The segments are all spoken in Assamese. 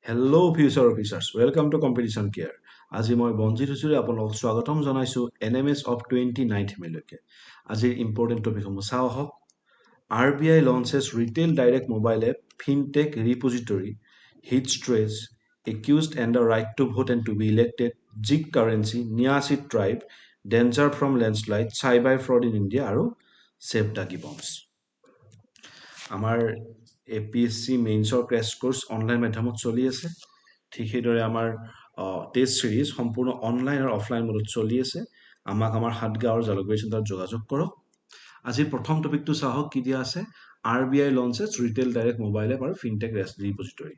Hello' future officers welcome to competition care. আজি মই বঞ্জিত হুচুৰে আপোনালোকক স্বাগতম জনাইছোঁ NMS অফ 29th মেলৈকে। আজিৰ ইম্পৰ্টেণ্ট টপিকসমূহ চাওঁ আহক। RBI launches retail direct mobile app, fintech repository, heat stress, accused and the right to vote and to be elected, jig currency, Nyasi tribe, danger from landslide, cyber fraud in India আৰু save Dagi bombs। আমাৰ APSC মেইনছৰ ক্ৰেছ কোৰ্চ অনলাইন মাধ্যমত চলি আছে। ঠিক সেইদৰে আমাৰ টেষ্ট চিৰিজ সম্পূৰ্ণ অনলাইন আৰু অফলাইন মোডত চলি আছে। আমাক আমাৰ সাতগাঁৱৰ জালুকবাৰী চেণ্টাৰত যোগাযোগ কৰক। আজিৰ প্ৰথম টপিকটো চাওক কি দিয়া আছে। RBI launches retail direct mobile app আৰু fintech repository।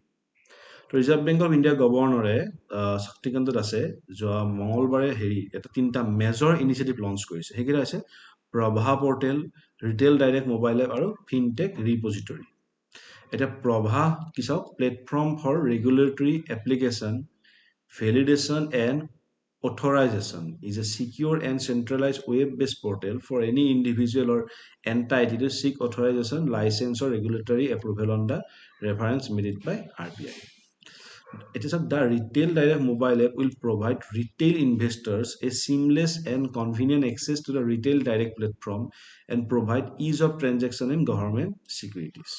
তো ৰিজাৰ্ভ বেংক অফ ইণ্ডিয়াৰ গভৰ্ণৰে শক্তিকান্তত আছে যোৱা মঙলবাৰে এটা তিনিটা মেজৰ ইনিচিয়েটিভ লঞ্চ কৰিছে। সেইকেইটা আছে Pravaah portal, retail direct mobile app আৰু ফিনটেক ৰিপজিটৰী। এটা প্ৰভা কি চাওক, platform for regulatory application validation and authorization is a secure and centralized web-based portal for any individual or entity to seek authorization, license or regulatory approval on the reference made by RBI. It is the retail direct mobile app will provide retail investors a seamless and convenient access to the retail direct platform and provide ease of transaction in government securities.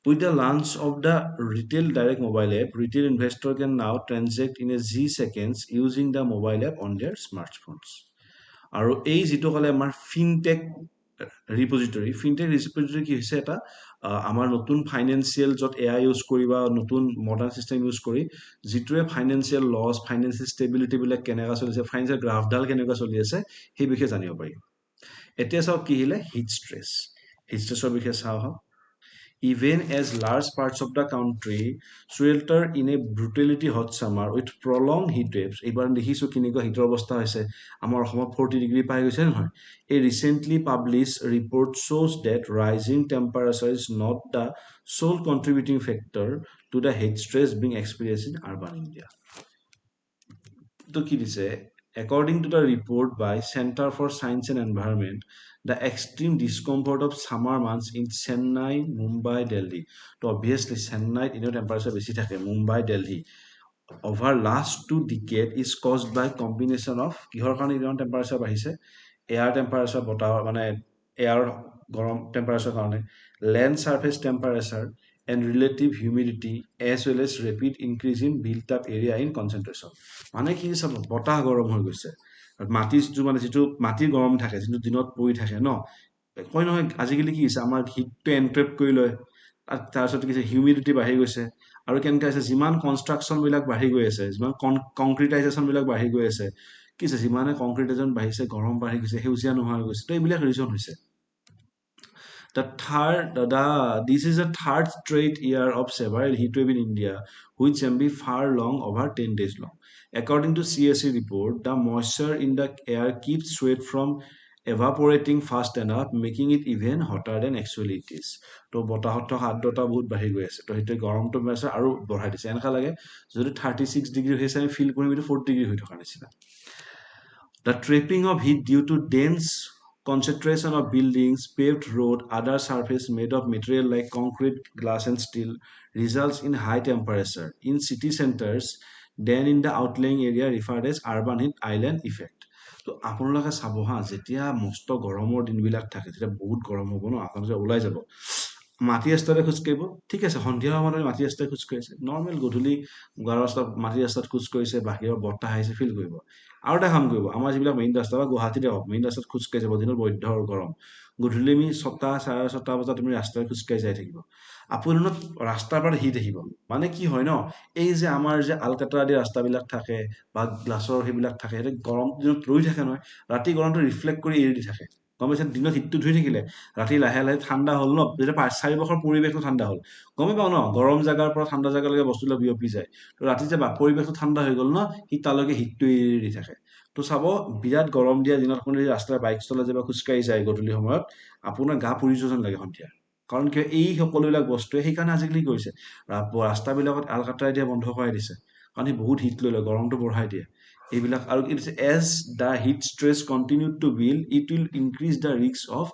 With the launch of the retail direct mobile app, retail investor can now transact in a Z seconds using the mobile app on their smartphones. আৰু এই যিটো ক'লে আমাৰ ফিনটেক ৰিপজিটৰী কি হৈছে এটা আমাৰ নতুন ফাইনেন্সিয়েল য'ত AI ইউজ কৰি বা নতুন মডাৰ্ণ চিষ্টেম ইউজ কৰি যিটোৱে ফাইনেন্সিয়েল লছ, ফাইনেন্সিয়েল ষ্টেবিলিটিবিলাক কেনেকুৱা চলিছে, ফাইনেন্সিয়েল গ্ৰাফডাল কেনেকুৱা চলি আছে সেই বিষয়ে জানিব পাৰি। এতিয়া চাওক কি আহিলে, হিট ষ্ট্ৰেছৰ বিষয়ে চাওঁ আহক। Even as large parts of the country swelter in a brutality hot summer with prolonged heat waves, এইবাৰ দেখিছোঁ কেনেকুৱা হিটৰ অৱস্থা হৈছে। আমাৰ অসমত 40 ডিগ্ৰী পাই গৈছে নহয়। A recently published report shows that rising temperature is not the sole contributing factor to the heat stress being experienced in urban India. তো কি দিছে, according to the report by Center for Science and Environment, the extreme discomfort of summer months in Chennai, Mumbai, Delhi. So obviously Chennai temperature বেছি থাকে, Mumbai, Delhi over last 2 decades is caused by combination of কিহৰ কাৰণে temperature বাঢ়িছে, air temperature বতাহ মানে air গৰম temperature কাৰণে, land surface temperature and relative humidity as well as rapid increase in built up area in concentration. মানে কি চাব, বতাহ গৰম হৈ গৈছে, মাটিৰ মানে যিটো মাটিৰ গৰম থাকে, যিটো দিনত পৰি থাকে ন, কয় নহয় আজিকালি কি হৈছে আমাৰ হিটটো এনট্ৰেপ কৰি লয়। তাৰপিছত কি হৈছে, হিউমিডিটি বাঢ়ি গৈছে। আৰু কেনেকৈ আছে, যিমান কনষ্ট্ৰাকশ্যনবিলাক বাঢ়ি গৈ আছে, যিমান কংক্ৰিটাইজেশ্যনবিলাক বাঢ়ি গৈ আছে, কি হৈছে যিমানে কংক্ৰিটাইজেশ্যন বাঢ়িছে গৰম বাঢ়ি গৈছে, সেউজীয়া নোহোৱা হৈ গৈছে। তো এইবিলাক ৰিজন হৈছে। This is the third straight year of severe heat wave in India, which can be far long over 10 days long. According to CSE report, the moisture in the air keeps sweat from evaporating fast enough, making it even hotter than actually it is. তো বতাহত আৰ্দ্ৰতা বহুত বাঢ়ি গৈ আছে, তো সেইটো গৰমটো আছে আৰু বঢ়াই দিছে। এনেকুৱা লাগে যদি 36 ডিগ্ৰী হৈছে আমি ফিল কৰিম এইটো 4 ডিগ্ৰী হৈ থকাৰ নিচিনা। The trapping of heat due to dense concentration of buildings, paved road, other surface made of material like concrete, glass and steel results in high temperature in city centers than in the outlying area referred as urban heat island effect. তো আপোনালোকে চাব হা, যেতিয়া মস্ত গৰমৰ দিনবিলাক থাকে, যেতিয়া বহুত গৰম হ'ব ন, আপোনালোকে ওলাই যাব, মাটি ৰাস্তাতে খোজকাঢ়িব, ঠিক আছে, সন্ধিয়া সময়ত মাটি ৰাস্তাত খোজকাঢ়িছে, নৰ্মেল গধূলি মাটি ৰাস্তাত খোজকাঢ়িছে, বাহিৰৰ বতাহ আহিছে, ফিল কৰিব। আৰু এটা কাম কৰিব, আমাৰ যিবিলাক মেইন ৰাস্তা বা গুৱাহাটীতে হওক, মেইন ৰাস্তাত খোজকাঢ়ি যাব, দিনত বৈধ্য গৰম, গধূলি আমি 6টা 6:30 বজাত তুমি ৰাস্তাত খোজকাঢ়ি যাই থাকিব, আপোনাৰ ৰাস্তাৰ পৰা হিট আহিব। মানে কি হয় ন, এই যে আমাৰ যে আলকাটৰা আদি ৰাস্তাবিলাক থাকে বা গ্লাছৰ সেইবিলাক থাকে, সেইটো গৰম দিনত ৰৈ থাকে নহয়, ৰাতি গৰমটো ৰিফ্লেক্ট কৰি এৰি দি থাকে, গম পাইছে। দিনত হিটটো ধৰি থাকিলে ৰাতি লাহে লাহে ঠাণ্ডা হ'ল ন, যেতিয়া চাৰিওবাষৰ পৰিৱেশটো ঠাণ্ডা হ'ল, গমেই পাওঁ ন, গৰম জেগাৰ পৰা ঠাণ্ডা জেগালৈকে বস্তুবিলাক বিয়পি যায়। তো ৰাতি যে পৰিৱেশটো ঠাণ্ডা হৈ গ'ল ন, সি তালৈকে হিটটো এৰি দি থাকে। তো চাব, বিৰাট গৰম দিয়া দিনত আপুনি ৰাস্তাৰ বাইক চলাই যায় বা খোজকাঢ়ি যায় গধূলি সময়ত, আপোনাৰ গা পুৰি যোৱা যেন লাগে সন্ধিয়া। কাৰণ কিয়, এই সকলোবিলাক বস্তুৱে সেইকাৰণে আজিকালি কৰিছে, ৰাস্তাবিলাকত আলকাট্ৰাই দিয়া বন্ধ কৰাই দিছে, কাৰণ সি বহুত হিট লৈ লয়, গৰমটো বঢ়াই দিয়ে এইবিলাক। আৰু as the heat stress continue to build, it will increase the risk of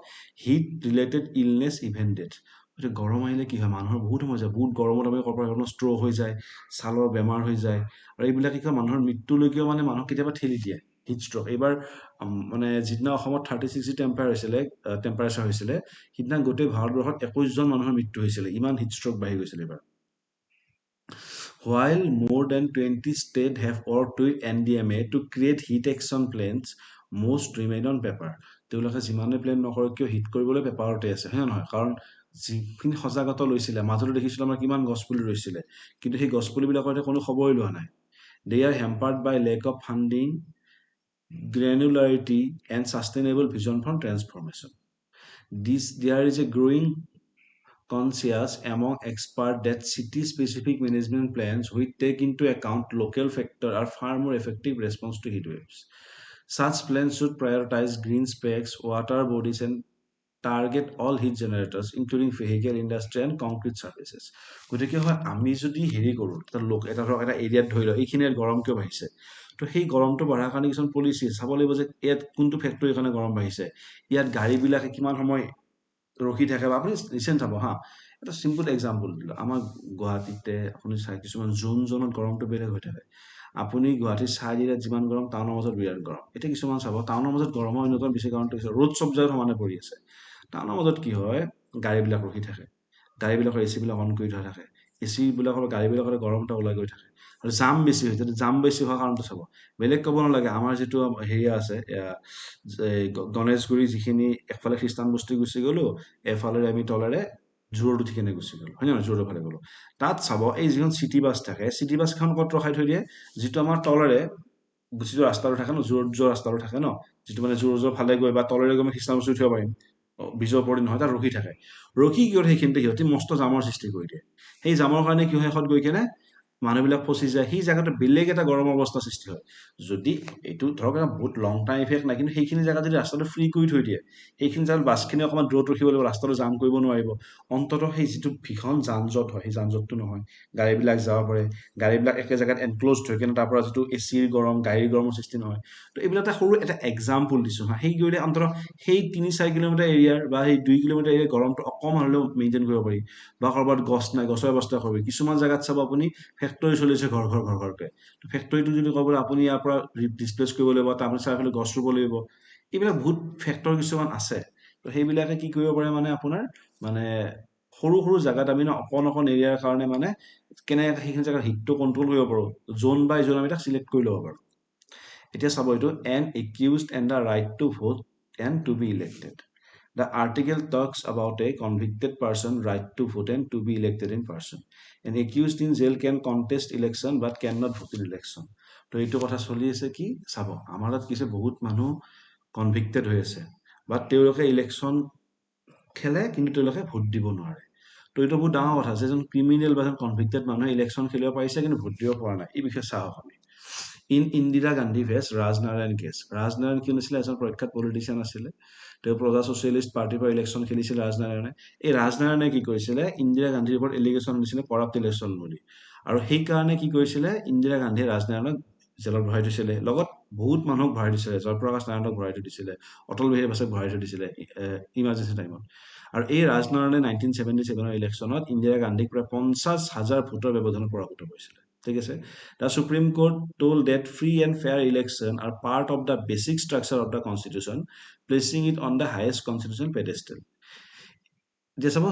heat related illness even death. এতিয়া গৰম আহিলে কি হয় মানুহৰ বহুত সমস্যা বহুত গৰমত আমি ক'ৰবাত ষ্ট্ৰ'ক হৈ যায় ছালৰ বেমাৰ হৈ যায় আৰু এইবিলাক কি কয় মানুহৰ মৃত্যুলৈকেও মানে মানুহক কেতিয়াবা ঠেলি দিয়ে হিট ষ্ট্ৰ'ক এইবাৰ মানে যিদিনা অসমত 36 টেম্পাৰেচাৰ হৈছিলে সিদিনা গোটেই ভাৰতবৰ্ষত 21জন মানুহৰ মৃত্যু হৈছিলে ইমান হিট ষ্ট্ৰ'ক বাঢ়ি গৈছিলে এইবাৰ While more than 20 states have worked with NDMA to create heat action plans, most remain on paper. তেওঁলোকে যিমানে প্লেন নকৰক কিয় হিট কৰিবলৈ পেপাৰতে আছে হয় নহয় কাৰণ যিখিনি সজাগতা লৈছিলে মাজতে দেখিছিলোঁ আমাৰ কিমান গছপুলি ৰৈছিলে কিন্তু সেই গছপুলিবিলাকৰ এতিয়া কোনো খবৰেই লোৱা নাই they are hampered by lack of funding granularity and sustainable vision for transformation there is a growing conscious among experts that city-specific management plans which take into account local factors are far more effective response to heat waves. Such plans should prioritize green specs, water bodies, and target all heat generators, including vehicle industry and concrete surfaces. গতিকে হয় আমি যদি হেৰি কৰোঁ এটা ধৰক এটা এৰিয়াত ধৰি লওঁ এইখিনি গৰম কিয় বাঢ়িছে তো সেই গৰমটো বঢ়াৰ কাৰণে কিছুমান পলিচি চাব লাগিব যে ইয়াত কোনটো ফেক্টৰীৰ কাৰণে গৰম বাঢ়িছে ইয়াত গাড়ীবিলাকে কিমান সময় ৰখি থাকে বা আপুনি ৰিচেণ্ট চাব হা এটা চিম্পল এক্সাম্পল দিলোঁ আমাৰ গুৱাহাটীতে আপুনি চাই কিছুমান জোনত গৰমটো বেলেগ হৈ থাকে আপুনি গুৱাহাটীৰ চাহ এৰিয়াত যিমান গৰম টাউনৰ মাজত বিৰাট গৰম এতিয়া কিছুমান চাব টাউনৰ মাজত গৰমৰ অন্যতম বেছি কাৰণটো হৈছে ৰ'দ চব জেগাত সমানে পৰি আছে টাউনৰ মাজত কি হয় গাড়ীবিলাক ৰখি থাকে গাড়ীবিলাকৰ এ চিবিলাক অন কৰি থোৱা থাকে এ চিবিলাকৰ গাড়ীবিলাকৰ গৰমটা ওলাই গৈ থাকে আৰু জাম বেছি হৈ যায় জাম বেছি হোৱাৰ কাৰণটো চাব বেলেগ ক'ব নালাগে আমাৰ যিটো হেৰিয়া আছে গণেশগুৰি যিখিনি একফালে খ্ৰীষ্টান বস্তি গুচি গ'লো এফালে আমি তলেৰে জোৰত উঠি কেনে গুচি গ'লো হয় নহয় জোৰৰ ফালে গ'লো তাত চাব এই যিখন চিটি বাছ থাকে চিটি বাছখন ক'ত ৰখাই থৈ দিয়ে যিটো আমাৰ তলেৰে যিটো ৰাস্তাটো থাকে ন জোৰত যোৱা ৰাস্তাটো থাকে ন যিটো মানে জোৰ ফালে গৈ বা তলেৰে গৈ আমি খ্ৰীষ্টান বস্তি উঠিব পাৰিম বীজৰ ওপৰত নহয় তাত ৰখি থাকে ৰখি কি কৰে সেইখিনিতে সিহঁতি মস্ত জামৰ সৃষ্টি কৰি দিয়ে সেই জামৰ কাৰণে কি হয় শেষত গৈ কেনে মানুহবিলাক ফচি যায় সেই জেগাটো বেলেগ এটা গৰম অৱস্থা সৃষ্টি হয় যদি এইটো ধৰক এটা বহুত লং টাইম ইফেক্ট নাই কিন্তু সেইখিনি জেগাত যদি ৰাস্তাটো ফ্ৰী কৰি থৈ দিয়ে সেইখিনি জেগাত বাছখিনি অকণমান দূৰত ৰখিব লাগিব ৰাস্তাটো জাম কৰিব নোৱাৰিব অন্ততঃ সেই যিটো ভীষণ যান জঁট হয় সেই যান জঁটটো নহয় গাড়ীবিলাক যাব পাৰে গাড়ীবিলাক একে জেগাত এনক্ল'জ হৈ কেনে তাৰ পৰা যিটো এ চিৰ গৰম গাড়ীৰ গৰমৰ সৃষ্টি নহয় তো এইবিলাক এটা সৰু এটা এক্সাম্পল দিছোঁ হা সেই কৰিলে অন্ততঃ সেই 3-4 কিলোমিটাৰ এৰিয়াৰ বা সেই 2 কিলোমিটাৰ এৰিয়াৰ গৰমটো অকণমান হ'লেও মেইনটেইন কৰিব পাৰি বা ক'ৰবাত গছ নাই গছৰ ব্যৱস্থা কৰিব কিছুমান জেগাত চাব আপুনি ফেক্টৰী চলিছে ঘৰকে ফেক্টৰীটো যদি ক'বলৈ আপুনি ইয়াৰ পৰা ডিছপ্লেচ কৰিব লাগিব তাৰ আপুনি চাৰিওফালে গছ ৰুব লাগিব এইবিলাক বহুত ফেক্টৰ কিছুমান আছে তো সেইবিলাকে কি কৰিব পাৰে মানে আপোনাৰ মানে সৰু সৰু জেগাত আমি অকণ এৰিয়াৰ কাৰণে মানে কেনেকৈ সেইখিনি জেগাত হিটটো কণ্ট্ৰল কৰিব পাৰোঁ জোন বাই জোন আমি তাক চিলেক্ট কৰি ল'ব পাৰোঁ এতিয়া চাব এইটো an accused and the right to vote and to be elected The article talks about a convicted person right to vote and to be elected in person. An accused in jail can contest election but cannot vote in election. তো এইটো কথা চলি আছে কি চাব আমাৰ তাত কিছু বহুত মানুহ কনভিক্টেড হৈ আছে বাট তেওঁলোকে ইলেকশ্যন খেলে কিন্তু তেওঁলোকে ভোট দিব নোৱাৰে তো এইটো বহুত ডাঙৰ কথা যে এজন ক্ৰিমিনেল বা এজন কনভিক্টেড মানুহে ইলেকশ্যন খেলিব পাৰিছে কিন্তু ভোট দিব পৰা নাই এই বিষয়ে চাওক আমি ইন্দিৰা গান্ধী ভেছ ৰাজনাৰায়ণ কেছ ৰাজনাৰায়ণ কি আছিলে এজন প্ৰখ্যাত পলিটিচিয়ান আছিলে তেওঁ প্ৰজা ছচিয়েলিষ্ট পাৰ্টিৰ পৰা ইলেকশ্যন খেলিছিল ৰাজনাৰায়ণে এই ৰাজনাৰায়ণে কি কৰিছিলে ইন্দিৰা গান্ধীৰ ওপৰত এলিগেশ্যন দিছিলে কৰাপ্ট ইলেকশ্যন বুলি আৰু সেইকাৰণে কি কৰিছিলে ইন্দিৰা গান্ধীয়ে ৰাজনাৰায়ণক জেলত ভৰাই থৈছিলে লগত বহুত মানুহক ভৰাই দিছিলে জয়প্ৰকাশ নাৰায়ণক ভৰাই থৈ দিছিলে অটল বিহাৰী বাছক ভৰাই থৈ দিছিলে ইমাৰ্জেঞ্চি টাইমত আৰু এই ৰাজনাৰায়ণে 1977 ইলেকশ্যনত ইন্দিৰা গান্ধীক প্ৰায় 50,000 ভোটৰ ব্যৱধানত পৰাভূত কৰিছিলে ঠিক আছে The Supreme Court told that free and fair election are part of the basic structure of the constitution, placing it on the highest constitutional pedestal. যে চাব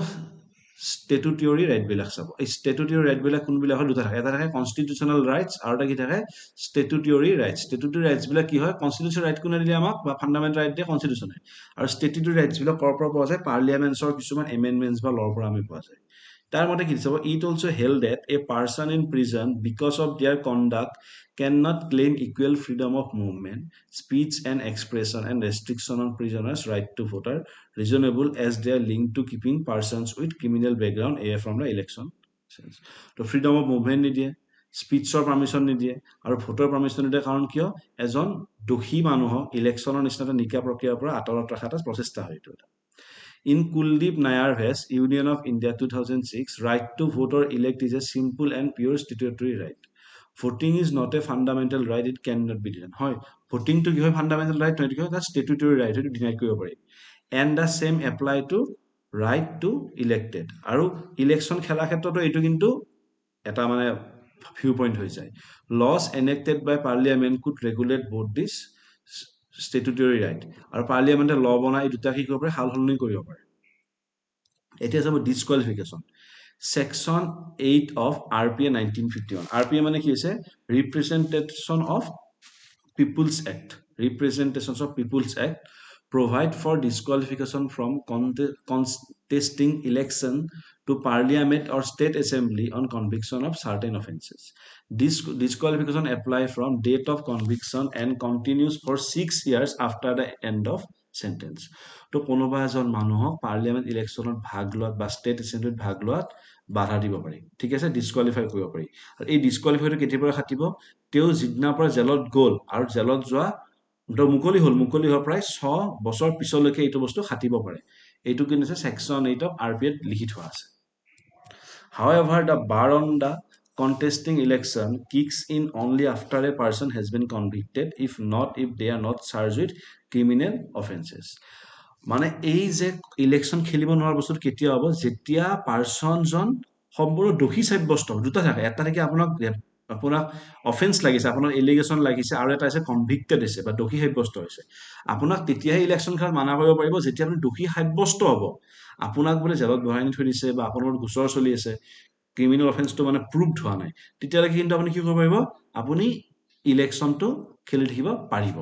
ষ্টেটুটৰী ৰাইটবিলাক চাব এই ষ্টেটুটৰী ৰাইটবিলাক কোনবিলাক হয় দুটা থাকে এটা থাকে কনষ্টিটিউচনেল ৰাইটছ আৰু এটা কি থাকে ষ্টেটুটৰী ৰাইটছবিলাক কি হয় কনষ্টিটিউচনেল ৰাইট কোনে দিলে আমাক বা ফাণ্ডামেণ্টেল ৰাইট দিয়ে কনষ্টিটিউচনে আৰু ষ্টেটুটৰী ৰাইটছবিলাক ক'ৰ পৰা পোৱা যায় পাৰ্লিয়ামেণ্টছৰ কিছুমান এমেণ্ডমেণ্টছ বা ল'ৰ পৰা আমি পোৱা যায় তাৰ মতে কি চাব it also' held that a person in prison because of their conduct can not claim equal freedom of movement speech and expression and restriction on prisoners right to voter reasonable as they are linked to keeping persons with criminal background away from the election. তো ফ্ৰীডম অফ মুভমেণ্ট নিদিয়ে স্পীচৰ পাৰ্মিশ্যন নিদিয়ে আৰু ভোটৰ পাৰ্মিশ্যন নিদিয়ে কাৰণ কিয় এজন দোষী মানুহক ইলেকশ্যনৰ নিচিনা এটা নিকা প্ৰক্ৰিয়াৰ পৰা আঁতৰত ৰখা এটা প্ৰচেষ্টা হয় এইটো এটা In Kuldeep Nayar Vest, Union of India 2006, right to vote or elect is a simple and pure statutory right. Voting is not a fundamental right, it cannot be denied. হয় voting to কি হয় fundamental right নহয়, এইটো কি হয় statutory right, সেইটো deny কৰিব পাৰি. And the same apply to right to elected আৰু ইলেকশ্যন খেলা ক্ষেত্ৰতো এইটো কিন্তু এটা মানে ভিউ পইণ্ট হৈ যায় laws enacted by parliament could regulate both this statutory right আৰু পাৰ্লিয়ামেণ্টে ল বনাই এই দুটা কি কৰিব পাৰে সাল সলনি কৰিব পাৰে এতিয়া যাব ডিছকুৱালিফিকেশ্যন Section 8 of RPA 1951 RPA মানে কি হৈছে Representation of People's Act Representations of People's Act provide for disqualification from contesting election to parliament or state assembly on conviction of certain offences. Disqualification apply from date of conviction and continues for 6 years after the end of sentence. তো কোনোবা এজন মানুহক পাৰ্লিয়ামেণ্ট ইলেকশ্যনত ভাগ লোৱাত বা ষ্টেট এছেম্বলিত ভাগ লোৱাত বাধা দিব পাৰি ঠিক আছে ডিছকুৱালিফাই কৰিব পাৰি আৰু এই ডিছকুৱালিফাইটো কেতিয়াৰ পৰা খাটিব তেওঁ যিদিনাৰ পৰা জেলত গ'ল আৰু জেলত যোৱা মুকলি হোৱাৰ প্ৰায় 6 বছৰ পিছলৈকে এইটো বস্তু খাটিব পাৰে এইটো কিন্তু আছে Section 8 of RPA লিখি থোৱা আছে However, the bar on the contesting election kicks in only after a person has been convicted, if they are not charged with criminal offences. মানে এই যে ইলেকশ্যন খেলিব নোৱাৰা বস্তুটো কেতিয়া হ'ব যেতিয়া পাৰ্চনজন সম্পূৰ্ণ দোষী সাব্যস্ত দুটা থাকে এটা থাকে আপোনাক অফেন্স লাগিছে আপোনাৰ এলিগেশ্যন লাগিছে আৰু এটা আছে কনভিক্টেড হৈছে বা দোষী সাব্যস্ত হৈছে আপোনাক তেতিয়াহে ইলেকশ্যন খেলাত মানা কৰিব পাৰিব যেতিয়া আপুনি দোষী সাব্যস্ত হ'ব আপোনাক বোলে জেলত বহাই থৈ দিছে বা আপোনাৰ গোচৰ চলি আছে ক্ৰিমিনেল অফেন্সটো মানে প্ৰুভড হোৱা নাই তেতিয়ালৈকে কিন্তু আপুনি কি কৰিব পাৰিব আপুনি ইলেকশ্যনটো খেলি থাকিব পাৰিব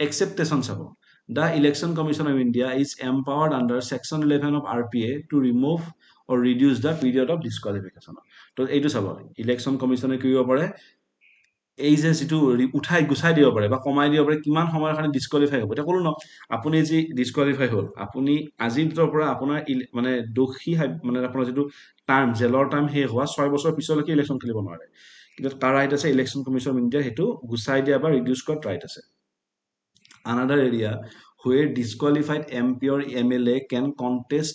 এক্সেপ্টেশ্যন চাব The Election Commission of India is empowered under Section 11 of RPA to remove or reduce the period of disqualification. তো এইটো চাব ইলেকশ্যন কমিশ্যনে কি কৰিব পাৰে এই যে যিটো উঠাই গুচাই দিব পাৰে বা কমাই দিব পাৰে কিমান সময়ৰ কাৰণে ডিছকুৱালিফাই হ'ব এতিয়া ক'লো ন আপুনি যি ডিছকুৱালিফাই হ'ল আপুনি আজিৰ দিনৰ পৰা আপোনাৰ মানে দোষী মানে আপোনাৰ যিটো টাৰ্ম জেলৰ টাৰ্ম শেষ হোৱা 6 বছৰ পিছলৈকে ইলেকশ্যন খেলিব নোৱাৰে কিন্তু তাৰ ৰাইট আছে ইলেকশ্যন কমিশ্যন অফ ইণ্ডিয়া সেইটো গুচাই দিয়া বা ৰিডিউচ কৰাত ৰাইট আছে Another area where disqualified MP or MLA can contest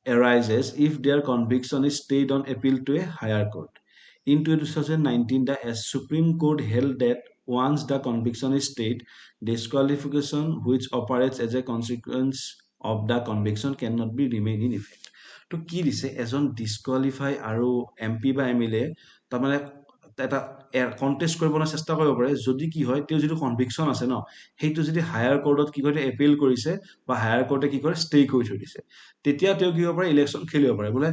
arises if their conviction is stayed on appeal to a higher court. In 2019, the Supreme Court held that once the conviction is stayed, disqualification which operates as a consequence of the conviction cannot be remain in effect. তো কি দিছে এজন ডিছকুৱালিফাই আৰু MP বা MLA তাৰমানে এটা কণ্টেষ্ট কৰিবলৈ চেষ্টা কৰিব পাৰে যদি কি হয় তেওঁ যিটো কনভিকশ্যন আছে ন সেইটো যদি হায়াৰ কোৰ্টত কি কৰে এপিল কৰিছে বা হায়াৰ কোৰ্টে কি কৰে ষ্টে কৰি থৈ দিছে তেতিয়া তেওঁ কি হ'ব পাৰে ইলেকশ্যন খেলিব পাৰে বোলে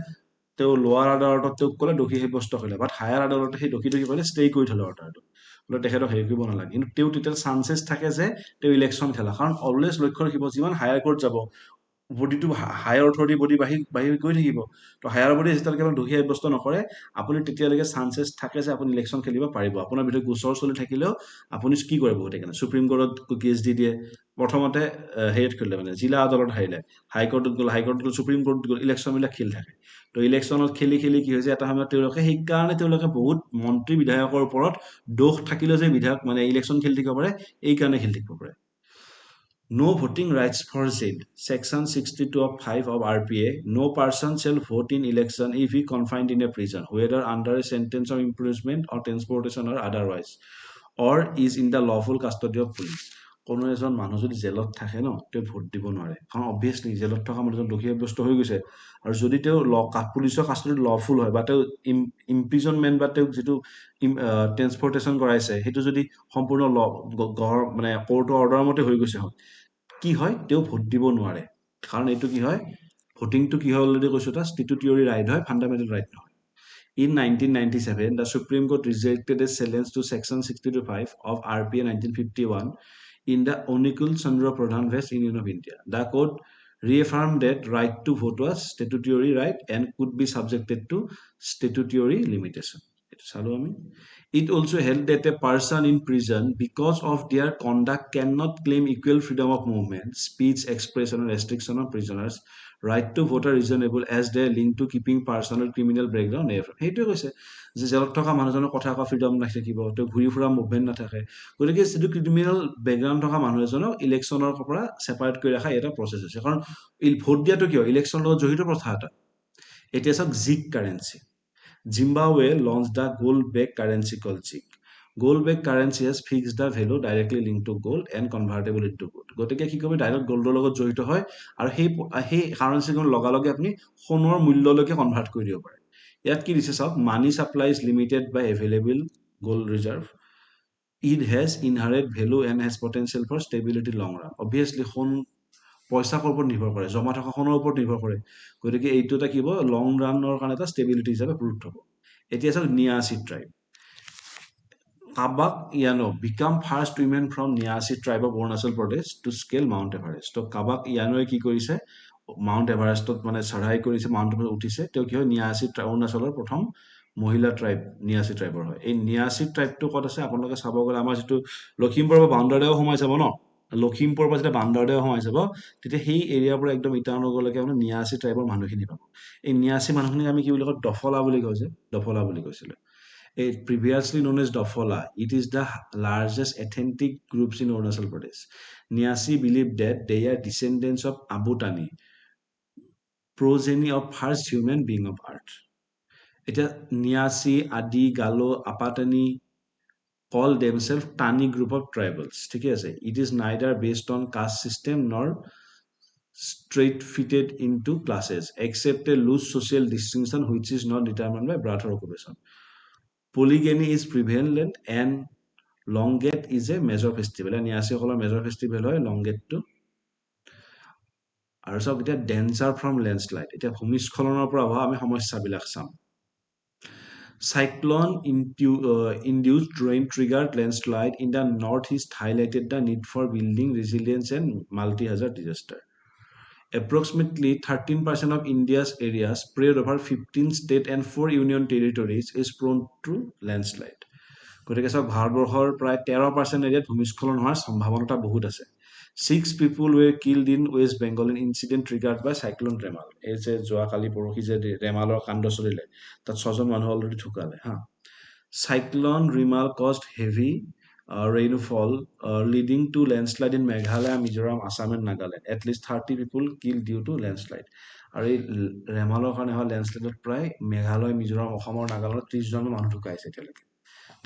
তেওঁ লোৱাৰ আদালতত তেওঁক ক'লে দোষী সাব্যস্ত কৰিলে বাট হায়াৰ আদালতে সেই দোষীটো কি কৰিলে ষ্টে কৰি থ'লে অৰ্ডাৰটো বোলে তেখেতক হেৰি কৰিব নালাগে কিন্তু তেওঁ তেতিয়া চান্সেছ থাকে যে তেওঁ ইলেকশ্যন খেলা কাৰণ অলৱেজ লক্ষ্য ৰাখিব যিমান হায়াৰ কোৰ্ট যাব বডিটো হায়াৰ অথৰিটি বডি বাঢ়ি গৈ থাকিব তো হায়াৰ বডি যেতিয়ালৈকে আপোনাক দোষী সাব্যস্ত নকৰে আপুনি তেতিয়ালৈকে চান্সেছ থাকে যে আপুনি ইলেকশ্যন খেলিব পাৰিব আপোনাৰ ভিতৰত গোচৰ চলি থাকিলেও আপুনি কি কৰিব গতিকে সুপ্ৰিম কোৰ্টত কেছ দি দিয়ে প্ৰথমতে হেৰিত খেলিলে মানে জিলা আদালত হাৰিলে হাইকোৰ্টত গ'ল সুপ্ৰিম কোৰ্টত গ'ল ইলেকশ্যনবিলাক খেলি থাকে তো ইলেকশ্যনত খেলি কি হৈছে এটা সময়ত তেওঁলোকে সেইকাৰণে তেওঁলোকে বহুত মন্ত্ৰী বিধায়কৰ ওপৰত দোষ থাকিলেও যে বিধায়ক মানে ইলেকশ্যন খেলি থাকিব পাৰে এই কাৰণে খেলি থাকিব পাৰে No voting rights for jail. Section 62 of 5 of RPA. No person shall vote in election if he confined in a prison, whether under a sentence of imprisonment or transportation or otherwise, or is in the lawful custody of police. কোনো এজন মানুহ যদি জেলত থাকে ন তেওঁ ভোট দিব নোৱাৰে কাৰণ অবভিয়াছলি জেলত থকা মানুহজন দোষী সাব্যস্ত হৈ গৈছে আৰু যদি তেওঁ পুলিচৰ কাষ্টডিত লফুল হয় বা তেওঁ ইম্প্ৰিজনমেণ্ট বা তেওঁক যিটো ট্ৰেন্সপৰ্টেশ্যন কৰাইছে সেইটো যদি সম্পূৰ্ণ মানে কোৰ্টৰ অৰ্ডাৰ মতে হৈ গৈছে হয় কি হয় তেওঁ ভোট দিব নোৱাৰে কাৰণ এইটো কি হয় ভোটিংটো কি হয় অলৰেডি কৈছো এটা ষ্টেটুটৰী ৰাইট হয় ফাণ্ডামেণ্টেল ৰাইট নহয় In 1997, the Supreme Court rejected a challenge to Section 62(5) of RPA 1951 in the Onikul Chandra Pradhan vs. Union of India. The court reaffirmed that right to vote was statutory right and could be subjected to statutory limitation. It also held that a person in prison, because of their conduct, cannot claim equal freedom of movement, speech, expression, and restriction of prisoners' right to vote are reasonable as they are linked to keeping personal criminal background free. সেইটোৱে কৈছে যে জেলত থকা মানুহজনৰ কথা কোৱা ফ্ৰীডম নাথাকিব তেওঁ ঘূৰি ফুৰা মুভমেণ্ট নাথাকে গতিকে যিটো ক্ৰিমিনেল বেকগ্ৰাউণ্ড থকা মানুহ এজনক ইলেকশ্যনৰ পৰা ছেপাৰেট কৰি ৰখা এটা প্ৰচেছ হৈছে কাৰণ ভোট দিয়াটো কিয় ইলেকশ্যনৰ লগত জড়িত কথা এটা এতিয়া চাওক জিক currency Zimbabwe launched the gold-backed currency called ZiG. gold backed currency has fixed the value directly linked to gold and convertible into gold গতিকে কি কৰিব ডাইৰেক্ট গোল্ডৰ লগত জড়িত হয় আৰু সেই কাৰেন্সিখন লগালগে আপুনি সোণৰ মূল্যলৈকে কনভাৰ্ট কৰি দিব পাৰে ইয়াত কি দিছে চাওক money supply is limited by available gold reserve it has inherent value and has potential for stability long run obviously সোণ পইচাৰ ওপৰত নিৰ্ভৰ কৰে জমা থকা সোণৰ ওপৰত নিৰ্ভৰ কৰে গতিকে এইটো এটা কি হ'ব লং ৰানৰ কাৰণে এটা ষ্টেবিলিটি হিচাপে প্ৰুভ হ'ব এতিয়া চাওক নিয়াচি tribe Kabak Yano become first women from Niasi tribe of Arunachal Pradesh to scale Mount Everest. তো Kabak Yano কি কৰিছে মাউণ্ট এভাৰেষ্টত মানে চঢ়াই কৰিছে মাউণ্ট এভাৰেষ্ট উঠিছে তেওঁ কি হয় নিয়াচি অৰুণাচলৰ প্ৰথম মহিলা ট্ৰাইব নিয়াচি ট্ৰাইবৰ হয় এই নিয়াচি ট্ৰাইবটো ক'ত আছে আপোনালোকে চাব গ'লে আমাৰ যিটো লখিমপুৰৰ পৰা বান্দৰদেও সোমাই যাব ন লখিমপুৰৰ পৰা যেতিয়া বান্দৰদেও সোমাই যাব তেতিয়া সেই এৰিয়াৰ পৰা একদম ইটানগৰলৈকে আপোনাৰ নিয়াচি ট্ৰাইবৰ মানুহখিনি পাব এই নিয়াচি মানুহখিনিক আমি কি বুলি কওঁ দফলা বুলি কৈছে দফলা বুলি কৈছিলে previously known as Dafala, it is the largest ethnic groups in Arunachal Pradesh. Nyasi believe that they are descendants of Abutani, progeny of first human being of earth. It is Nyasi, Adi, Galo, Apatani call themselves Tani group of tribals. It is neither based on caste system nor straight fitted into classes, except a loose social distinction which is not determined by birth or occupation. Polygyny is prevalent and Longet is a major festival. And Nyasiসকলৰ major festival হয় Longetটো আৰু চাওক এতিয়া ডেঞ্জাৰ ফ্ৰম লেণ্ডশ্লাইড এতিয়া ভূমিস্খলনৰ পৰা হোৱা আমি সমস্যাবিলাক চাম Cyclone induced rain triggered landslide in the northeast highlighted the need for building resilience and multi-hazard disaster. Approximately 13% of India's area spread over 15 state and 4 union territories is prone to landslide. গতিকে চাওক ভাৰতবৰ্ষৰ প্ৰায় 13% এৰিয়াত ভূমিস্খলন হোৱাৰ সম্ভাৱনা বহুত আছে 6 people were killed in West Bengal in incident triggered by cyclone Remal এই যে যোৱাকালি পৰহি যে ৰেমালৰ কাণ্ড চলিলে তাত 6 জন মানুহ অলৰেডি ঢুকালে হা cyclone Remal caused heavy rainfall leading to landslide in Meghalaya, Mizoram, Assam and Nagaland. At least 30 people killed due to landslide. আৰু এই ৰেমালৰ কাৰণে হোৱা লেণ্ডশ্লাইডত প্ৰায় মেঘালয় মিজোৰাম অসমৰ নাগালেণ্ডত 30 জন মানুহ ঢুকাইছে এতিয়ালৈকে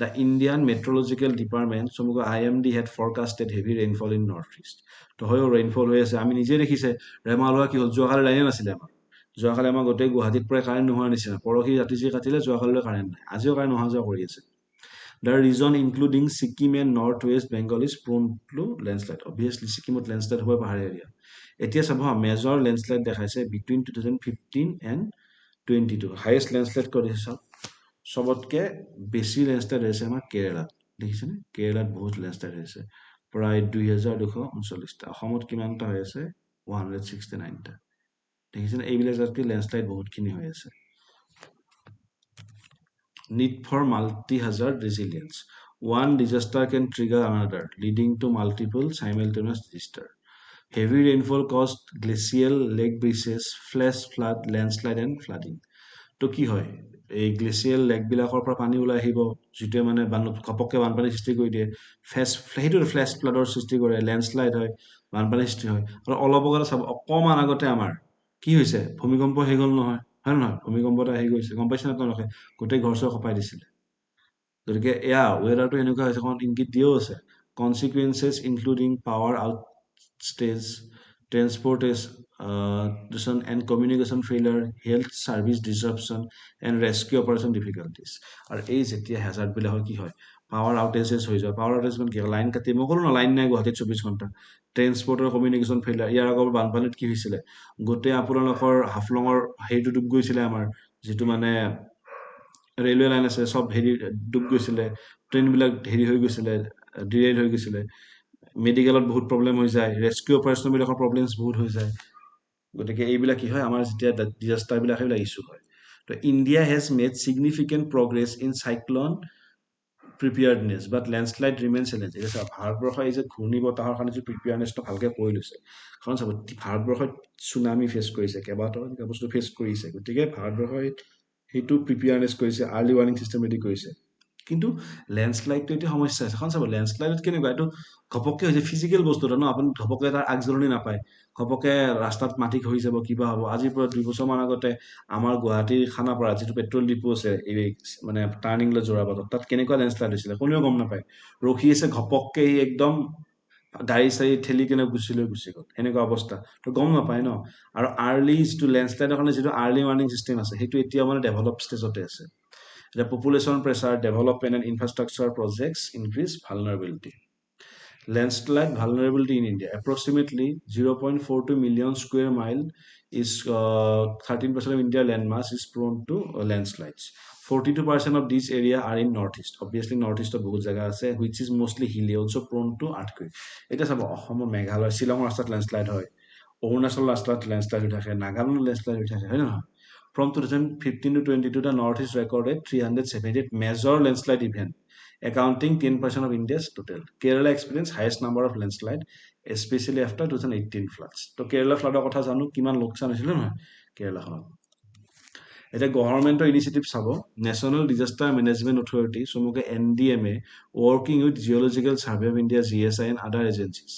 The Indian Meteorological Department, চমুকৈ IMD, had forecasted heavy rainfall in northeast. তো হয়ও rainfall হৈ আছে আমি নিজে দেখিছে ৰেমালৰ কি হ'ল যোৱাকালি লাইনে নাছিলে আমাৰ যোৱাকালি আমাৰ গোটেই গুৱাহাটীত প্ৰায় কাৰেণ্ট নোহোৱাৰ নিচিনা পৰহি ৰাতি যে কাটিলে যোৱাকালিলৈ কাৰেণ্ট নাই আজিও কাৰেণ্ট নোহোৱা যোৱা কৰি আছে The region including Sikkim and Northwest Bengal is prone to landslide. Obviously, Sikkim landslide হ'ব পাহাৰীয়া এৰিয়া এতিয়া চাব মেজৰ লেণ্ডশ্লাইড দেখাইছে between 2015 and 22 হাইয়েষ্ট লেণ্ডশ্লাইড ক'ত আছে চাওক সবতকে বেছি লেণ্ডশ্লাইড হৈছে আমাৰ কেৰেলাত দেখিছেনে কেৰেলাত বহুত লেণ্ডশ্লাইড হৈছে প্ৰায় 2239টা অসমত কিমানটা হৈ আছে 169টা দেখিছেনে এইবিলাক জাতকে লেণ্ডশ্লাইড বহুতখিনি হৈ আছে Need for multi-hazard resilience. One disaster can trigger another, leading to multiple simultaneous disasters. Heavy rainfall caused glacial lake breaches, flash flood, landslide, and flooding. তো কি হয় এই গ্লেচিয়েল লেকবিলাকৰ পৰা পানী ওলাই আহিব যিটোৱে মানে ঘপককৈ বানপানীৰ সৃষ্টি কৰি দিয়ে সেইটো ফ্লেছ ফ্লাডৰ সৃষ্টি কৰে লেণ্ডশ্লাইড হয় বানপানীৰ সৃষ্টি হয় আৰু অলপ আগতে চাব অকণমান আগতে আমাৰ কি হৈছে ভূমিকম্প হৈ গ'ল নহয় হয় নহয় ভূমিকম্প এটা আহি গৈছে গম পাইছে নে আপোনালোকে গোটেই ঘৰ চৰ খপাই দিছিলে গতিকে এয়া ৱেডাৰটো এনেকুৱা হৈছে অকণমান ইংগিত দিও আছে consequences including power outage transportation and communication failure, health service disruption, and rescue operation difficulties. আৰু এই যেতিয়া হেজাৰ্ড বিলাক হয় কি হয় পাৱাৰ আউটেজেছ হৈ যায় পাৱাৰ আউটেজ মানে কি লাইন কাটি মই ক'লো না লাইন নাই গুৱাহাটীত 24 ঘণ্টা ট্ৰেন্সপৰ্টৰ কমিউনিকেশ্যন ফেইলাৰ ইয়াৰ আগৰ বানপানীত কি হৈছিলে গোটেই আপোনালোকৰ হাফলঙৰ হেৰিটো ডুব গৈছিলে আমাৰ যিটো মানে ৰেলৱে লাইন আছে সব হেৰি ডুব গৈছিলে ট্ৰেইনবিলাক হেৰি হৈ গৈছিলে ডিৰেইল হৈ গৈছিলে মেডিকেলত বহুত প্ৰব্লেম হৈ যায় ৰেস্কিউ অপাৰেশ্যনবিলাকৰ প্ৰব্লেমছ বহুত হৈ যায় গতিকে এইবিলাক কি হয় আমাৰ যেতিয়া ডিজাষ্টাৰবিলাক সেইবিলাক ইছ্যু হয় তো India has made significant progress in cyclone preparedness but landslide remain challenge এতিয়া ভাৰতবৰ্ষই এই যে ঘূৰ্ণী বতাহৰ কাৰণে যে প্ৰিপেয়াৰনেছটো ভালকৈ কৰি লৈছে কাৰণ চাব ভাৰতবৰ্ষত চুনামি ফেচ কৰিছে কেইবাটাও এনেকুৱা বস্তু ফেচ কৰিছে গতিকে ভাৰতবৰ্ষই সেইটো প্ৰিপেয়াৰনেছ কৰিছে আৰ্লি ৱাৰ্ণিং ছিষ্টেম ৰেডি কৰিছে কিন্তু লেণ্ডশ্লাইডটো এতিয়া সমস্যা আছে এখন চাব লেণ্ডশ্লাইডত কেনেকুৱা এইটো ঘপককে হৈছে ফিজিকেল বস্তু এটা ন আপুনি ঘপককে তাৰ আগজননী নাপায় ঘপককে ৰাস্তাত মাটি খহি যাব কিবা হ'ব আজিৰ পৰা 2 বছৰমান আগতে আমাৰ গুৱাহাটীৰ খানাপাৰা যিটো পেট্ৰল ডিপু আছে এই মানে টাৰ্ণিংলৈ যোৱাৰ বাটত তাত কেনেকুৱা লেণ্ডশ্লাইড হৈছিলে কোনেও গম নাপায় ৰখি আছে ঘপককে সি একদম গাড়ী চাড়ী ঠেলি কেনে গুচি গ'ল এনেকুৱা অৱস্থা তো গম নাপায় ন আৰু আৰ্লি যিটো লেণ্ডশ্লাইডৰ কাৰণে যিটো আৰ্লি ৱাৰ্ণিং চিষ্টেম আছে সেইটো এতিয়া মানে ডেভেলপ ষ্টেজতে আছে এতিয়া population pressure development and infrastructure projects increase vulnerability landslide vulnerability in India. Approximately 0.42 million square mile is 13% of India landmass is prone to landslides. 42% of these area are in northeast. Obviously, northeast of বহুত জাগা আছে, which is mostly hilly, also prone to earthquake. এতিয়া চাব অসমৰ মেঘালয় শ্বিলং ৰাস্তাত লেণ্ডশ্লাইড হয় অৰুণাচল ৰাস্তাত লেণ্ডশ্লাইড হৈ থাকে নাগালেণ্ড লেণ্ডশ্লাইড হৈ থাকে হয় নহয় From 2015 to 22, the Northeast recorded 378 major landslide events, accounting 10% of India's total. Kerala experienced highest number of landslide, especially after 2018 floods. So Kerala flood কথা জানো কিমান লোকচান হৈছিল নহয় কেৰালাখনত এতিয়া গভৰ্ণমেণ্টৰ ইনিচিয়েটিভ চাব নেশ্যনেল ডিজাষ্টাৰ মেনেজমেণ্ট অথৰিটি চমুকে NDMA working with Geological Survey of India GSI and other agencies.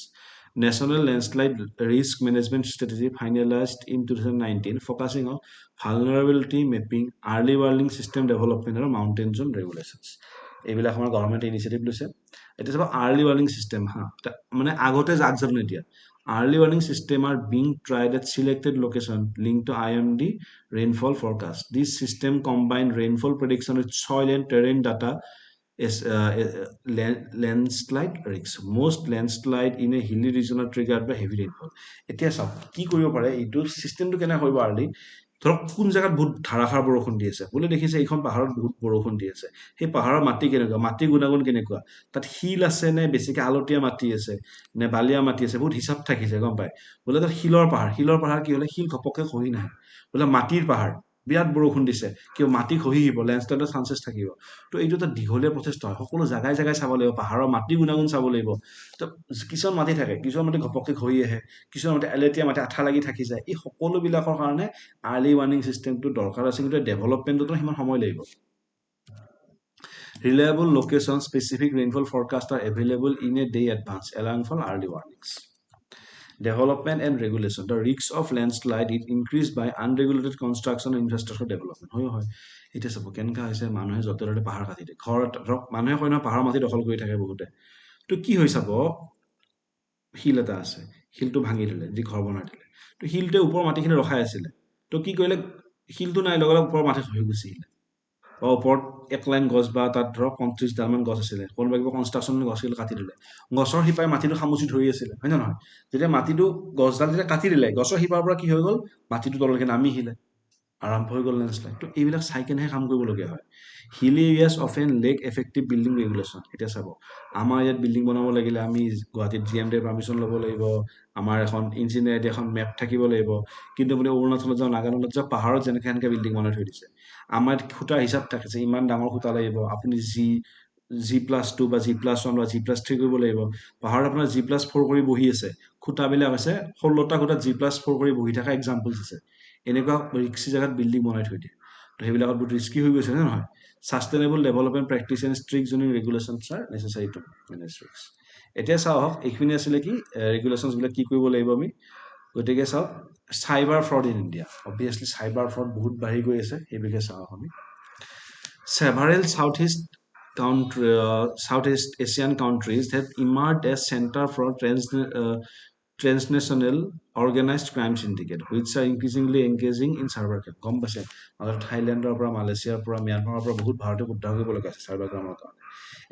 National Landslide Risk Management Strategy finalized in 2019 focusing on vulnerability mapping, early warning system development আৰু mountain zone regulations. এইবিলাক আমাৰ গভৰ্ণমেণ্টে ইনিচিয়েটিভ লৈছে এতিয়া চাব আৰ্লি ৱাৰ্ণিং চিষ্টেম হা মানে আগতে আগজাননী দিয়া early warning system are being tried at selected location linked to IMD rainfall forecast. This system combine rainfall prediction with soil and terrain data is landslide risks. Most landslide in a hilly region are triggered by heavy rainfall. এতিয়া চাওক কি কৰিব পাৰে এইটো চিষ্টেমটো কেনে কৰিব আৰ্লি ধৰক কোন জেগাত বহুত ধাৰাসাৰ বৰষুণ দি আছে বোলে দেখিছে এইখন পাহাৰত বহুত বৰষুণ দি আছে সেই পাহাৰৰ মাটি কেনেকুৱা মাটিৰ গুণাগুণ কেনেকুৱা তাত শিল আছে নে বেছিকে আলতীয়া মাটি আছে নে বালিয়া মাটি আছে বহুত হিচাপ থাকিছে গম পায় বোলে তাত শিলৰ পাহাৰ কি হ'লে শিল ঘপককে খহি নাহে বোলে মাটিৰ পাহাৰ বিৰাট বৰষুণ দিছে কিয় মাটি খহি আহিব লেণ্ডশ্লাইডৰ চান্সেছ থাকিব তো এইটো এটা দীঘলীয়া প্ৰচেষ্টা হয় সকলো জাগাই চাব লাগিব পাহাৰৰ মাটি গুণাগুণ চাব লাগিব তো কিছুমান মাটি থাকে কিছুমান মাটি ঘপককে খহি আহে কিছুমান মাটি এলেতীয়া মাটি আঠা লাগি থাকি যায় এই সকলোবিলাকৰ কাৰণে আৰ্লি ৱাৰ্ণিং চিষ্টেমটো দৰকাৰ আছে কিন্তু ডেভেলপমেণ্টতো সিমান সময় লাগিব Reliable location specific rainfall forecasts are available in a day advance, allowing for early warnings. Development and regulation. The risks of landslide is increased by unregulated construction and infrastructure development. হয় এতিয়া চাব কেনেকুৱা হৈছে মানুহে য'তে ত'তে পাহাৰ কাটি দিয়ে ঘৰত ধৰক মানুহে কয় নহয় পাহাৰৰ মাটি দখল কৰি থাকে বহুতে তো কি হৈ চাব শিল এটা আছে শিলটো ভাঙি দিলে যি ঘৰ বনাই দিলে তো শিলটোৱে ওপৰৰ মাটিখিনি ৰখাই আছিলে তো কি কৰিলে শিলটো নাই লগে লগে ওপৰৰ মাটি খহি গুচি আহিলে বা ওপৰত এক লাইন গছ বা তাত ধৰক 35ডালমান গছ আছিলে কোনোবা কিবা কনষ্ট্ৰাকশ্যন গছবিলাক কাটি দিলে গছৰ শিপাই মাটিটো সামুচি ধৰি আছিলে হয় নে নহয় যেতিয়া মাটিটো গছডাল যেতিয়া কাটি দিলে গছৰ শিপাৰ পৰা কি হৈ গ'ল মাটিটো তললৈকে নামি আহিলে আৰম্ভ হৈ গ'ল লেণ্ডশ্লাইড তো এইবিলাক চাই কেনেহে কাম কৰিবলগীয়া হয় hilly areas often lack effective building regulation এতিয়া চাব আমাৰ ইয়াত বিল্ডিং বনাব লাগিলে আমি গুৱাহাটীত GMDৰ পাৰ্মিশ্যন ল'ব লাগিব আমাৰ এখন ইঞ্জিনিয়াৰিং এখন মেপ থাকিব লাগিব কিন্তু আপুনি অৰুণাচলত যাওঁ নাগালেণ্ডত যাওঁ পাহাৰত যেনেকৈ সেনেকৈ বিল্ডিং বনাই থৈ দিছে আমাৰ খুঁটাৰ হিচাপ থাকে যে ইমান ডাঙৰ খুঁটা লাগিব আপুনি G+2 বা G+1 বা G+3 কৰিব লাগিব পাহাৰত আপোনাৰ G+4 কৰি বহি আছে খুঁটাবিলাক আছে 16টা খুঁটাত G+4 কৰি বহি থকা এক্সাম্পলছ আছে এনেকুৱা ৰিক্সি জেগাত বিল্ডিং বনাই থৈ দিয়ে তো সেইবিলাকত বহুত ৰিস্কি হৈ গৈছে নে নহয় sustainable development practice and strict zoning regulations are necessary to manage risk এতিয়া চাওক এইখিনি আছিলে কি ৰেগুলেশ্যনছবিলাক কি কৰিব লাগিব আমি গতিকে চাওক cyber fraud in India obviously cyber fraud বহুত বাঢ়ি গৈ আছে সেই বিষয়ে চাওক আমি several Southeast Asian countries have emerged as center for transnational organized crime syndicate, which are increasingly engaging in cyber crime. গম পাইছে থাইলেণ্ডৰ পৰা মালয়েছিয়াৰ পৰা ম্যানমাৰৰ পৰা বহুত ভাৰতীয় উদ্ধাৰ কৰিব লগা আছে চাইবাৰ ক্ৰাইমৰ কাৰণে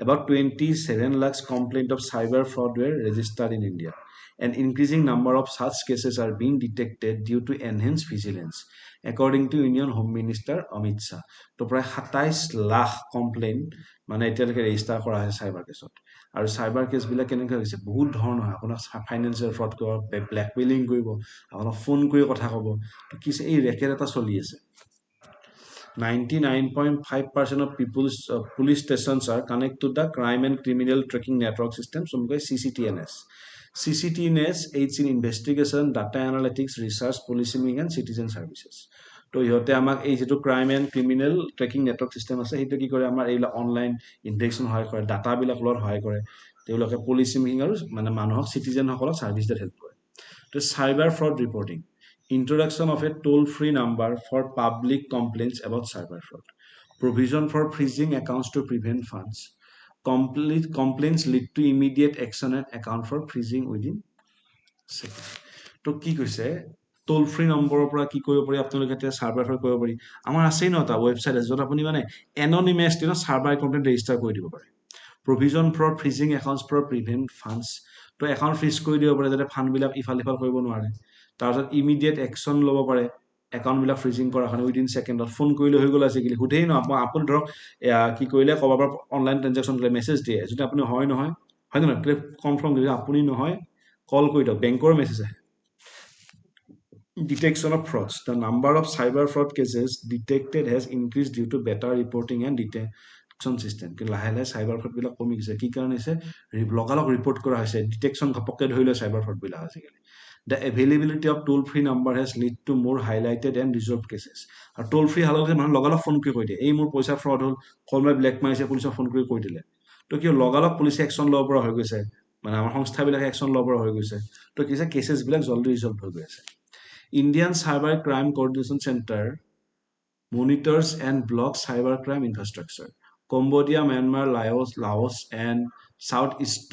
about 27 lakhs complaints of cyber fraud were registered in India. An increasing number of such cases are being detected due to enhanced vigilance, according to Union Home Minister Amit Shah. তো প্ৰায় 27 লাখ কমপ্লেইন মানে এতিয়ালৈকে ৰেজিষ্টাৰ কৰা হৈছে চাইবাৰ কেছত আৰু চাইবাৰ কেছবিলাক কেনেকৈ হৈছে বহুত ধৰণৰ হয় আপোনাক ফাইনেন্সিয়েল ফ্ৰড কৰিব ব্লেকমেইলিং কৰিব আপোনাক ফোন কৰি কথা ক'ব তো কি এই ৰেকেট এটা চলি আছে 99.5% of police stations are connected to the crime and criminal tracking network system, so CCTNS. CCTNS aids in investigation, data analytics, research, policing, and citizen services. তো ইহঁতে আমাক এই যিটো crime and criminal tracking network system আছে সেইটো কি কৰে আমাৰ এইবিলাক অনলাইন ইনভেকশ্যন সহায় কৰে ডাটাবিলাক লোৱাত সহায় কৰে তেওঁলোকে পলিচি মেকিং আৰু মানে মানুহক চিটিজেনসকলক ছাৰ্ভিচ দিয়াত হেল্প কৰে তো cyber fraud reporting introduction of a toll-free number for public complaints about cyber fraud, provision for freezing accounts to prevent funds, complete complaints lead to immediate action and account for freezing within seconds. তো কি কৈছে টোল ফ্ৰী নম্বৰৰ পৰা কি কৰিব পাৰি আপোনালোকে এতিয়া চাৰ্ভাৰ ফ্ৰড কৰিব পাৰি আমাৰ আছেই ন এটা ৱেবছাইট আছে য'ত আপুনি মানে এননিমাছলি চাৰ্ভাৰ কমপ্লেইন ৰেজিষ্টাৰ কৰি দিব পাৰে provision for freezing accounts for prevent funds তো একাউণ্ট ফ্ৰিজ কৰি দিব পাৰে যাতে ফাণ্ডবিলাক ইফাল সিফাল কৰিব নোৱাৰে তাৰপিছত ইমিডিয়েট একশ্যন ল'ব পাৰে একাউণ্টবিলাক ফ্ৰিজিং কৰাৰ কাৰণে উইদিন ছেকেণ্ডত ফোন কৰিলে হৈ গ'ল আজিকালি সোধেই ন আপুনি ধৰক কি কৰিলে ক'ৰবাৰ পৰা অনলাইন ট্ৰেঞ্জেকশ্যন কৰিলে মেছেজ দিয়ে যদি আপুনি হয় নহয় হয় নে নহয় কনফাৰ্ম কৰিলে আপুনি নহয় কল কৰি দিয়ক বেংকৰ মেছেজ আহে detection of frauds. The number of cyber fraud cases detected has increased due to better reporting and detection system. কিন্তু লাহে লাহে চাইবাৰ ফ্ৰডবিলাক কমি গৈছে কি কাৰণে হৈছে লগালগ ৰিপৰ্ট কৰা হৈছে ডিটেকশ্যন ঘপককৈ ধৰি লয় চাইবাৰ ফ্ৰডবিলাক আজিকালি The availability of toll-free number has led to more highlighted and resolved cases. আৰু টোল ফ্ৰী হালতে মানুহ লগালগ ফোন কৰি কৈ দিয়ে এই মোৰ পইচা ফ্ৰড হ'ল কোনোবাই ব্লেক মাৰিছে পুলিচক ফোন কৰি কৈ দিলে তো কিয় লগালগ পুলিচে একশ্যন ল'ব পৰা হৈ গৈছে মানে আমাৰ সংস্থাবিলাকে একশ্যন ল'ব পৰা হৈ গৈছে তো কি হৈছে কেছেছবিলাক জল্দি ৰিজল্ভ হৈ গৈ আছে Indian Cyber Crime Coordination Center monitors and blocks cybercrime infrastructure. Cambodia, Myanmar, Laos, and Southeast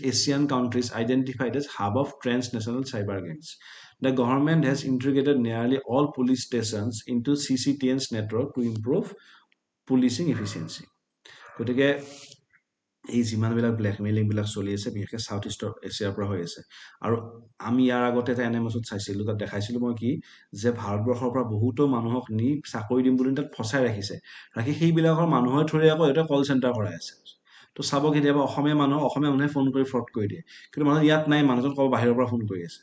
Asian countries identified as hub of transnational cyber gangs. The government has integrated nearly all police stations into CCTN's network to improve policing efficiency. গতিকে এই যিমানবিলাক ব্লেকমেইলিংবিলাক চলি আছে বিশেষকৈ ছাউথ ইষ্ট এছিয়াৰ পৰা হৈ আছে আৰু আমি ইয়াৰ আগতে এটা এনএমএছত চাইছিলোঁ তাত দেখাইছিলোঁ মই কি যে ভাৰতবৰ্ষৰ পৰা বহুতো মানুহক নি চাকৰি দিম বুলি তাত ফচাই ৰাখি সেইবিলাকৰ মানুহৰ থ্ৰুৰে আকৌ এটা কল চেণ্টাৰ কৰাই আছে তো চাব কেতিয়াবা অসমীয়া মানুহে ফোন কৰি ফ্ৰড কৰি দিয়ে কিন্তু মানুহ ইয়াত নাই মানুহজন ক'ব বাহিৰৰ পৰা ফোন কৰি আছে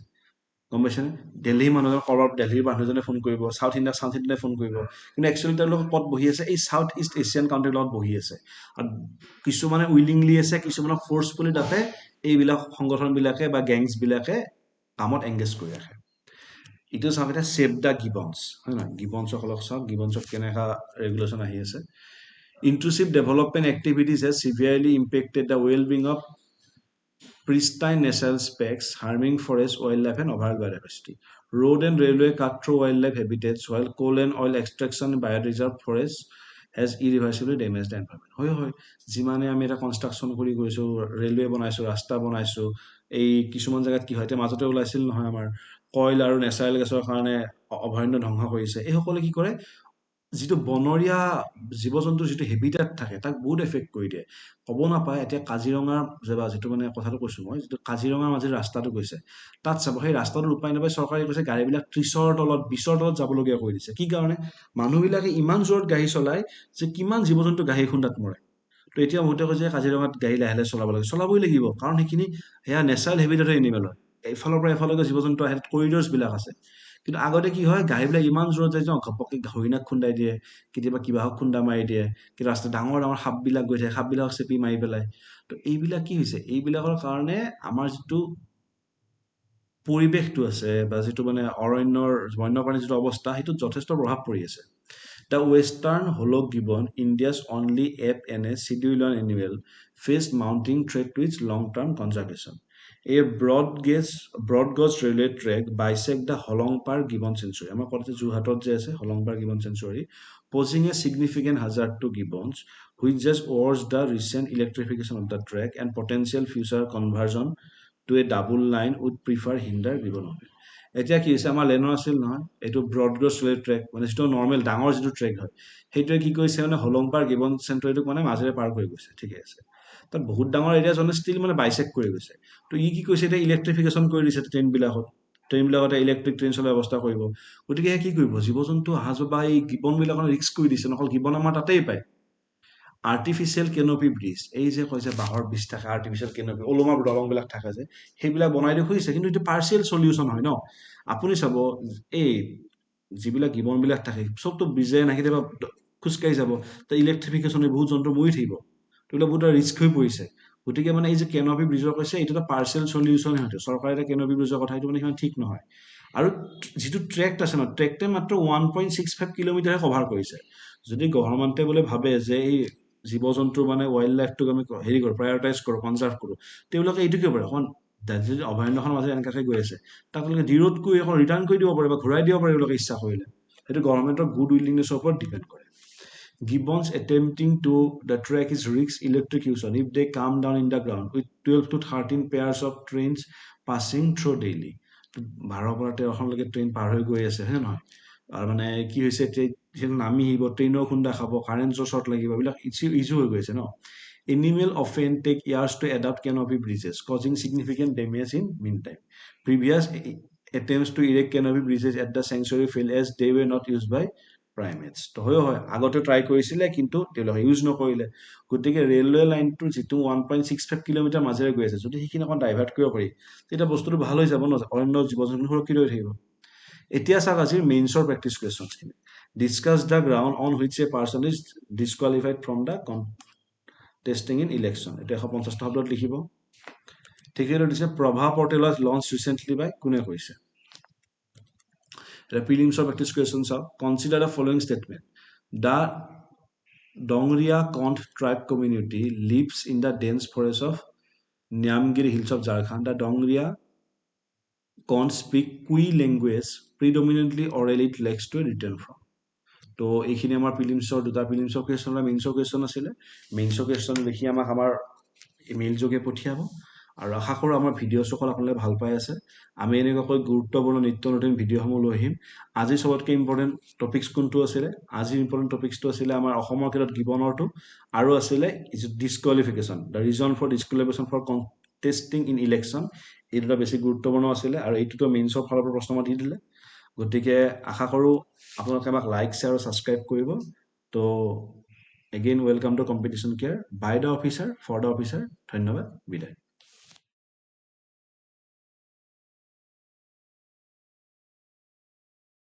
গম পাইছেনে দিল্লীৰ মানুহজন ক'ৰবাৰ দিল্লীৰ মানুহজনে ফোন কৰিব চাউথ ইণ্ডিয়ানে ফোন কৰিব কিন্তু একচুৱেলি তেওঁলোক ক'ত বহি আছে এই ছাউথ ইষ্ট এছিয়ান কাণ্ট্ৰিৰ লগত বহি আছে আৰু কিছুমানে উইলিংলি আছে কিছুমানে ফ'ৰ্চফুলি তাতে এইবিলাক সংগঠনবিলাকে বা গেংছবিলাকে কামত এংগেজ কৰি ৰাখে ইটো চাওক এতিয়া ছেভ দ্য গিবনছ হয় নহয় গিবনছসকলক চাওক গিবনছত কেনেকুৱা ৰেগুলেশ্যন আহি আছে inclusive development activities has severely impacted the well being of pristine natural specs, harming forest, wildlife, and overall biodiversity. Road and railway cut through wildlife habitats, while coal and oil extraction in bioreserve forests has irreversibly damaged the environment. হয় যিমানে আমি এটা কনষ্ট্ৰাকশ্যন কৰি গৈছোঁ ৰেলৱে বনাইছোঁ ৰাস্তা বনাইছোঁ এই কিছুমান জেগাত কি হয় এতিয়া মাজতে ওলাইছিল নহয় আমাৰ কয়ল আৰু নেচাৰেল গেছৰ কাৰণে অভয়াৰণ্য ধ্বংস কৰিছে এইসকলে কি কৰে যিটো বনৰীয়া জীৱ জন্তুৰ যিটো হেবিটেট থাকে তাক বহুত এফেক্ট কৰি দিয়ে ক'ব নাপায় এতিয়া কাজিৰঙাৰ যিটো মানে কথাটো কৈছোঁ মই যিটো কাজিৰঙাৰ মাজেৰে ৰাস্তাটো গৈছে তাত চাব সেই ৰাস্তাটোৰ উপায় নাপায় চৰকাৰে কৈছে গাড়ীবিলাক 30ৰ তলত 20ৰ তলত যাবলগীয়া কৰি দিছে কি কাৰণে মানুহবিলাকে ইমান জোৰত গাড়ী চলায় যে কিমান জীৱ জন্তু গাড়ী খুন্দাত মৰে তো এতিয়া বহুতে কৈছে কাজিৰঙাত গাড়ী লাহে লাহে চলাব লাগে চলাবই লাগিব কাৰণ সেইখিনি সেয়া নেচাৰেল হেবিটেটৰ এনিমেল হয় এইফালৰ পৰা এফালৈকে জীৱ জন্তু আহে কৰিডৰ্ছবিলাক আছে কিন্তু আগতে কি হয় গাড়ীবিলাক ইমান জোৰত যায় যে ঘপককৈ হৰিণাক খুন্দাই দিয়ে কেতিয়াবা কিবাহক খুন্দা মাৰি দিয়ে কিন্তু ৰাস্তাত ডাঙৰ ডাঙৰ সাপবিলাক গৈ থাকে সাপবিলাকক চেপি মাৰি পেলায় তো এইবিলাক কি হৈছে এইবিলাকৰ কাৰণে আমাৰ যিটো পৰিৱেশটো আছে বা যিটো মানে অৰণ্যৰ বন্যপ্ৰাণীৰ যিটো অৱস্থা সেইটোত যথেষ্ট প্ৰভাৱ পৰি আছে the western hoolock gibbon India's only ape and a schedule animal faces mounting threat to its long term conservation A broad gauge railway track bisect the Holongpar gibbon sanctuary. আমাৰ কলেজ যোৰহাটত যে আছে Holongpar gibbon sanctuary, posing a significant hazard to gibbons, which just overs the recent electrification of the track and potential future conversion to a double line would prefer hinder gibbon of it. এতিয়া কি হৈছে আমাৰ লেনৰ আছিল নহয় এইটো ব্ৰড গজ ৰেল ট্ৰেক মানে যিটো নৰ্মেল ডাঙৰ যিটো ট্ৰেক হয় সেইটোৱে কি কৰিছে মানে হলংপাৰ গিবন চেণ্টুৰীটোক মানে মাজেৰে পাৰ কৰি গৈছে ঠিকে আছে তাত বহুত ডাঙৰ এৰিয়া জনে ষ্টিল মানে বাইচেক কৰি গৈছে তো কি কৈছে এতিয়া ইলেক্ট্ৰিফিকেশ্যন কৰি দিছে ট্ৰেইনবিলাকতে ইলেক্ট্ৰিক ট্ৰেইন চলাৰ ব্যৱস্থা কৰিব গতিকে কি কৰিব জীৱ জন্তু অহা যোৱা বা এই গিবনবিলাকৰ ৰিস্ক কৰি দিছে নহ'ল গিবন আমাৰ তাতেই পায় আৰ্টিফিচিয়েল কেনপি ব্ৰিজ এই যে কৈছে বাঁহৰ ব্ৰিজ থাকে আৰ্টিফিচিয়েল কেনপি ওলোমাৰ দলংবিলাক থাকে যে সেইবিলাক বনাই দি খুজিছে কিন্তু এইটো পাৰ্চিয়েল চলিউশ্যন হয় ন আপুনি চাব এই যিবিলাক গিবনবিলাক থাকে চবতো ব্ৰিজে নাই কেতিয়াবা খোজকাঢ়ি যাব তো ইলেক্ট্ৰিফিকেশ্যনে বহুত জন্তু মৰি থাকিব এইবিলাক বহুত ৰিস্ক হৈ পৰিছে গতিকে মানে এই যে কেনপি ব্ৰিজৰ কৈছে এইটো এটা পাৰ্চিয়েল চলিউশ্যন হয়তো চৰকাৰে এটা কেনপি ব্ৰিজৰ কথা এইটো মানে সিমান ঠিক নহয় আৰু যিটো ট্ৰেক্ট আছে ন ট্ৰেক্টে মাত্ৰ 1.65 কিলোমিটাৰহে কভাৰ কৰিছে যদি গভৰ্ণমেণ্টে বোলে ভাবে যে এই জীৱ জন্তুৰ মানে ৱাইল্ড লাইফটোক আমি হেৰি কৰোঁ প্ৰায়ৰিটাইজ কৰোঁ কনজাৰ্ভ কৰোঁ তেওঁলোকে এইটো কিয় পাৰে অকণ যদি অভয়াৰণ্যখনৰ মাজে এনেকৈ গৈ আছে তাক তেওঁলোকে জিৰ'তকৈ এখন ৰিটাৰ্ণ কৰি দিব পাৰে বা ঘূৰাই দিব পাৰে তেওঁলোকে ইচ্ছা কৰিলে সেইটো গভৰ্ণমেণ্টৰ গুড উইলিংনেছৰ ওপৰত ডিপেণ্ড কৰে Gibbons attempting to the track is risk electrocution if they come down in the ground with 12 to 13 pairs of trains passing through daily. 12 পৰা 13খনলৈকে ট্ৰেইন পাৰ হৈ গৈ আছে হয় নহয় আৰু মানে কি হৈছে যিহেতু নামি আহিব ট্ৰেইনৰ খুন্দা খাব কাৰেণ্টৰ শ্বৰ্ট লাগিব এইবিলাক ইছ্যু হৈ গৈছে ন Animal often take years to adapt canopy bridges, causing significant damage in meantime. Previous attempts to erect canopy bridges at the sanctuary failed as they were not used by primates. তো হয় আগতে ট্ৰাই কৰিছিলে কিন্তু তেওঁলোকে ইউজ নকৰিলে গতিকে ৰেলৱে লাইনটোৰ যিটো 1.65 কিলোমিটাৰ মাজেৰে গৈ আছে যদি সেইখিনি অকণ ডাইভাৰ্ট কৰিব পাৰি তেতিয়া বস্তুটো ভাল হৈ যাব ন অন্য জীৱ জন্তু সুৰক্ষিত হৈ থাকিব এতিয়া চাওক আজিৰ মেইনছৰ প্ৰেক্টিছ কুৱেশ্যনছখিনি discuss the ground on which a person is disqualified from the testing in election এতিয়া 150 শব্দত লিখিব ঠিকেই দিছে প্ৰভা পৰ্টেল লঞ্চ ৰিচেণ্টলি বাই কোনে কৈছে এটা প্ৰিলিমছৰ প্ৰেক্টিছ কুৱেশ্যন চাওক consider the following statement the Dongria Kondh tribe community lives in the dense forest of Nyamgiri Hills of Jharkhand, the Dongria Kont speak Kui language, predominantly orally it lacks to return from. তো এইখিনি আমাৰ প্ৰিলিমছৰ দুটা প্ৰিলিমছৰ কুৱেশ্যন বা মেইনছৰ কুৱেশ্যন আছিলে মেইনছৰ কুৱেশ্যন লিখি আমাক আমাৰ ইমেইল যোগে পঠিয়াব আৰু আশা কৰোঁ আমাৰ ভিডিঅ'সকল আপোনালোকে ভাল পাই আছে আমি এনেকুৱাকৈ গুৰুত্বপূৰ্ণ নিত্য নতুন ভিডিঅ'সমূহ লৈ আহিম আজি চবতকৈ ইম্পৰ্টেণ্ট টপিকছ কোনটো আছিলে আজিৰ ইম্পৰ্টেণ্ট টপিকছটো আছিলে আমাৰ অসমৰ ক্ষেত্ৰত গিবনৰটো আৰু আছিলে disqualification the reason for disqualification for contesting in election এই দুটা বেছি গুৰুত্বপূৰ্ণ আছিলে আৰু এইটোতো মেইনছৰ ফালৰ পৰা প্ৰশ্ন দি দিলে গতিকে আশা কৰোঁ আপোনালোকে আমাক লাইক শ্বেয়াৰ আৰু ছাবস্ক্ৰাইব কৰিব তো again welcome to competition care by the officer for the officer ধন্যবাদ বিদায়